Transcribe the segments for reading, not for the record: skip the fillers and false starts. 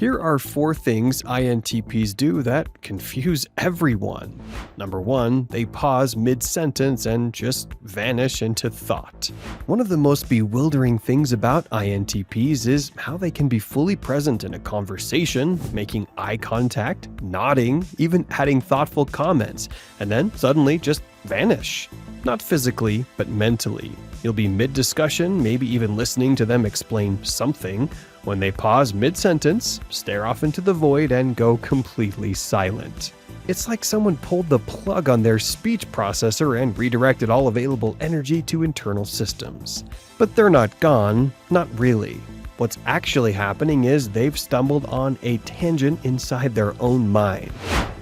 Here are 4 things INTPs do that confuse everyone. Number 1, they pause mid-sentence and just vanish into thought. One of the most bewildering things about INTPs is how they can be fully present in a conversation, making eye contact, nodding, even adding thoughtful comments, and then suddenly just vanish. Not physically, but mentally. You'll be mid-discussion, maybe even listening to them explain something, when they pause mid-sentence, stare off into the void, and go completely silent. It's like someone pulled the plug on their speech processor and redirected all available energy to internal systems. But they're not gone, not really. What's actually happening is they've stumbled on a tangent inside their own mind.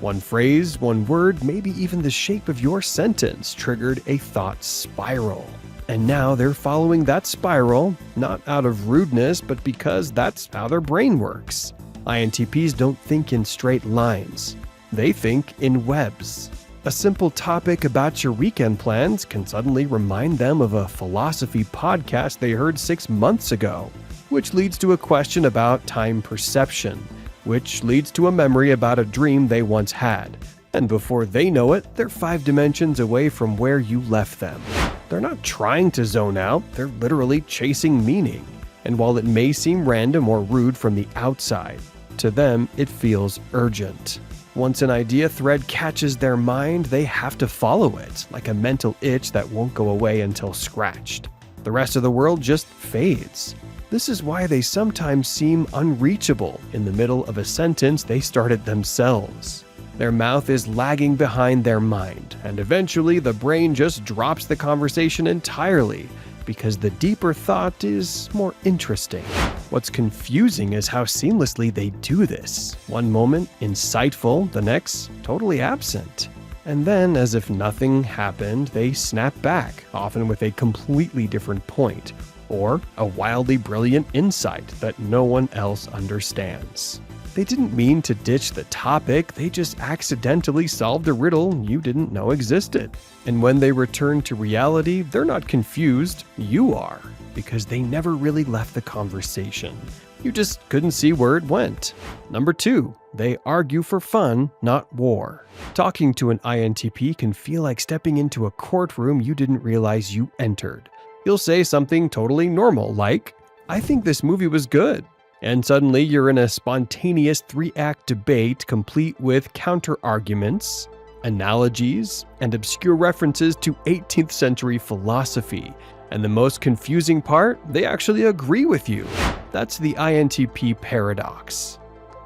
One phrase, one word, maybe even the shape of your sentence triggered a thought spiral. And now they're following that spiral, not out of rudeness, but because that's how their brain works. INTPs don't think in straight lines. They think in webs. A simple topic about your weekend plans can suddenly remind them of a philosophy podcast they heard 6 months ago, which leads to a question about time perception, which leads to a memory about a dream they once had. And before they know it, they're 5 dimensions away from where you left them. They're not trying to zone out, they're literally chasing meaning. And while it may seem random or rude from the outside, to them it feels urgent. Once an idea thread catches their mind, they have to follow it, like a mental itch that won't go away until scratched. The rest of the world just fades. This is why they sometimes seem unreachable in the middle of a sentence they started themselves. Their mouth is lagging behind their mind, and eventually the brain just drops the conversation entirely because the deeper thought is more interesting. What's confusing is how seamlessly they do this. One moment, insightful, the next, totally absent. And then, as if nothing happened, they snap back, often with a completely different point, or a wildly brilliant insight that no one else understands. They didn't mean to ditch the topic, they just accidentally solved a riddle you didn't know existed. And when they return to reality, they're not confused, you are, because they never really left the conversation. You just couldn't see where it went. Number 2, they argue for fun, not war. Talking to an INTP can feel like stepping into a courtroom you didn't realize you entered. You'll say something totally normal like, "I think this movie was good." And suddenly you're in a spontaneous 3-act debate complete with counter-arguments, analogies, and obscure references to 18th century philosophy. And the most confusing part, they actually agree with you. That's the INTP paradox.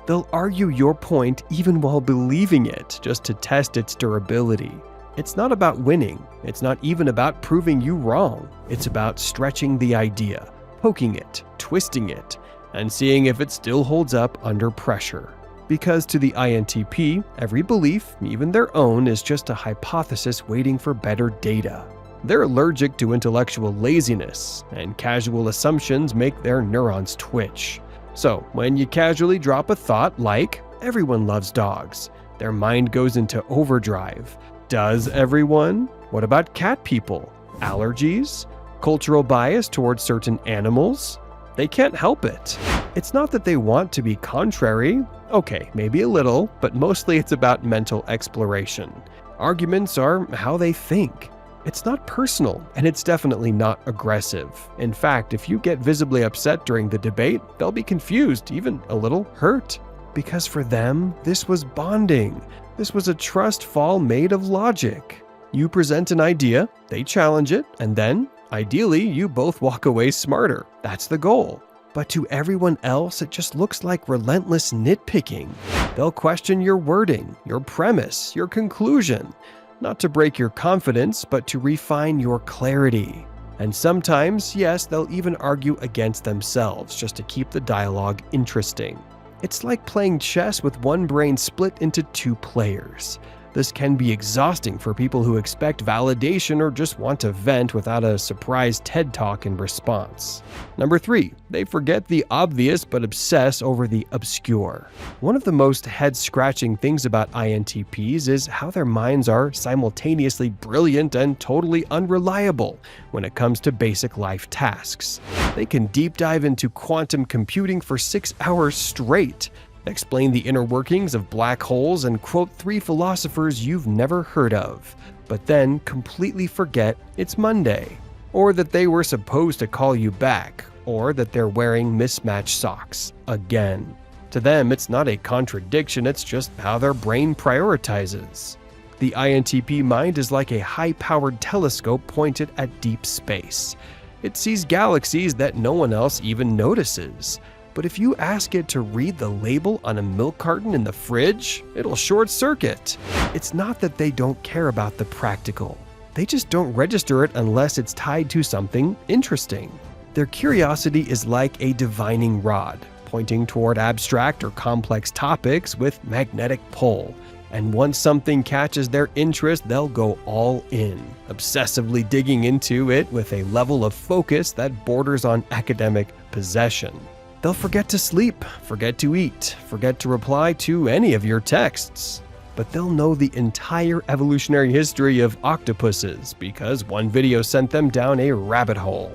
They'll argue your point even while believing it, just to test its durability. It's not about winning. It's not even about proving you wrong. It's about stretching the idea, poking it, twisting it, and seeing if it still holds up under pressure. Because to the INTP, every belief, even their own, is just a hypothesis waiting for better data. They're allergic to intellectual laziness, and casual assumptions make their neurons twitch. So, when you casually drop a thought like, "Everyone loves dogs," their mind goes into overdrive. Does everyone? What about cat people? Allergies? Cultural bias towards certain animals? They can't help it. It's not that they want to be contrary. Okay, maybe a little, but mostly it's about mental exploration. Arguments are how they think. It's not personal, and it's definitely not aggressive. In fact, if you get visibly upset during the debate, they'll be confused, even a little hurt. Because for them, this was bonding. This was a trust fall made of logic. You present an idea, they challenge it, and then, ideally, you both walk away smarter. That's the goal. But to everyone else, it just looks like relentless nitpicking. They'll question your wording, your premise, your conclusion. Not to break your confidence, but to refine your clarity. And sometimes, yes, they'll even argue against themselves just to keep the dialogue interesting. It's like playing chess with one brain split into 2 players. This can be exhausting for people who expect validation or just want to vent without a surprise TED Talk in response. Number 3, they forget the obvious but obsess over the obscure. One of the most head-scratching things about INTPs is how their minds are simultaneously brilliant and totally unreliable when it comes to basic life tasks. They can deep dive into quantum computing for 6 hours straight, explain the inner workings of black holes, and quote 3 philosophers you've never heard of, but then completely forget it's Monday, or that they were supposed to call you back, or that they're wearing mismatched socks again. To them, it's not a contradiction, it's just how their brain prioritizes. The INTP mind is like a high-powered telescope pointed at deep space. It sees galaxies that no one else even notices. But if you ask it to read the label on a milk carton in the fridge, it'll short circuit. It's not that they don't care about the practical. They just don't register it unless it's tied to something interesting. Their curiosity is like a divining rod, pointing toward abstract or complex topics with magnetic pull. And once something catches their interest, they'll go all in, obsessively digging into it with a level of focus that borders on academic possession. They'll forget to sleep, forget to eat, forget to reply to any of your texts. But they'll know the entire evolutionary history of octopuses because one video sent them down a rabbit hole.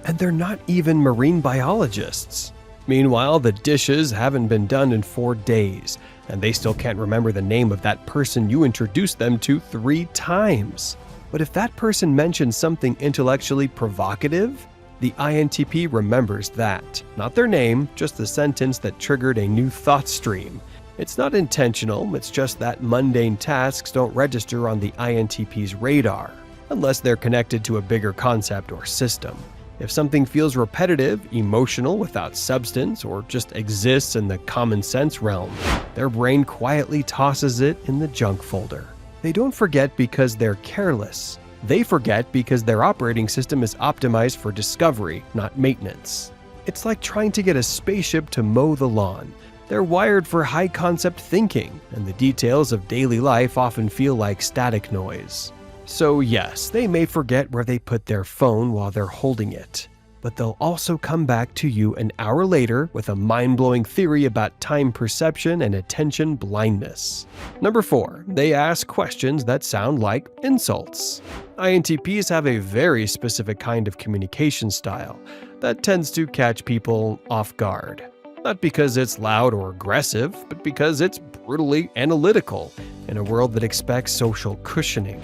And they're not even marine biologists. Meanwhile, the dishes haven't been done in 4 days, and they still can't remember the name of that person you introduced them to 3 times. But if that person mentions something intellectually provocative, the INTP remembers that. Not their name, just the sentence that triggered a new thought stream. It's not intentional, it's just that mundane tasks don't register on the INTP's radar, unless they're connected to a bigger concept or system. If something feels repetitive, emotional, without substance, or just exists in the common sense realm, their brain quietly tosses it in the junk folder. They don't forget because they're careless. They forget because their operating system is optimized for discovery, not maintenance. It's like trying to get a spaceship to mow the lawn. They're wired for high-concept thinking, and the details of daily life often feel like static noise. So yes, they may forget where they put their phone while they're holding it, but they'll also come back to you an hour later with a mind-blowing theory about time perception and attention blindness. Number 4, they ask questions that sound like insults. INTPs have a very specific kind of communication style that tends to catch people off guard. Not because it's loud or aggressive, but because it's brutally analytical in a world that expects social cushioning.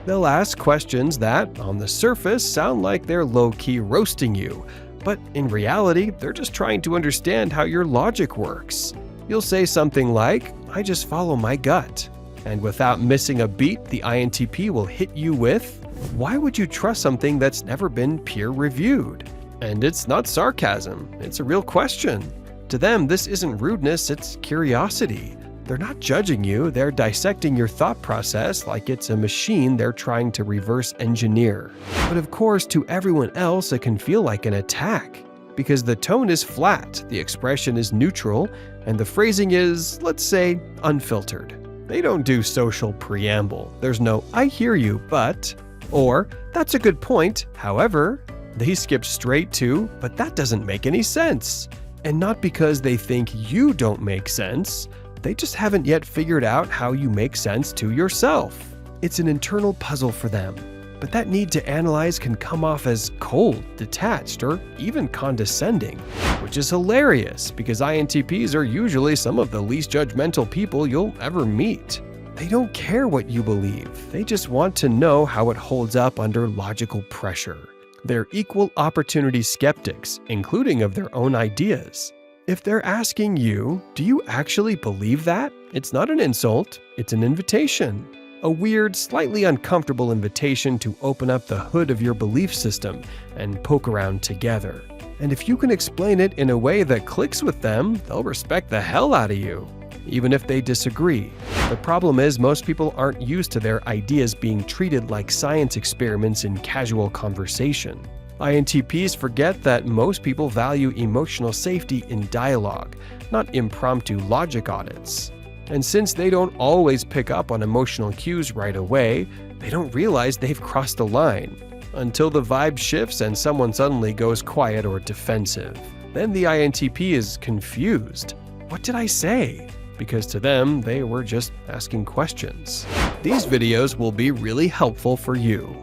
They'll ask questions that, on the surface, sound like they're low-key roasting you, but in reality, they're just trying to understand how your logic works. You'll say something like, "I just follow my gut." And without missing a beat, the INTP will hit you with, "Why would you trust something that's never been peer-reviewed?" And it's not sarcasm, it's a real question. To them, this isn't rudeness, it's curiosity. They're not judging you, they're dissecting your thought process like it's a machine they're trying to reverse engineer. But of course, to everyone else, it can feel like an attack. Because the tone is flat, the expression is neutral, and the phrasing is, let's say, unfiltered. They don't do social preamble. There's no, "I hear you, but," or "That's a good point, however." They skip straight to, "But that doesn't make any sense." And not because they think you don't make sense, they just haven't yet figured out how you make sense to yourself. It's an internal puzzle for them, but that need to analyze can come off as cold, detached, or even condescending, which is hilarious because INTPs are usually some of the least judgmental people you'll ever meet. They don't care what you believe, they just want to know how it holds up under logical pressure. They're equal opportunity skeptics, including of their own ideas. If they're asking you, "Do you actually believe that?" it's not an insult, it's an invitation. A weird, slightly uncomfortable invitation to open up the hood of your belief system and poke around together. And if you can explain it in a way that clicks with them, they'll respect the hell out of you, even if they disagree. The problem is most people aren't used to their ideas being treated like science experiments in casual conversation. INTPs forget that most people value emotional safety in dialogue, not impromptu logic audits. And since they don't always pick up on emotional cues right away, they don't realize they've crossed a line until the vibe shifts and someone suddenly goes quiet or defensive. Then the INTP is confused. What did I say? Because to them, they were just asking questions. These videos will be really helpful for you.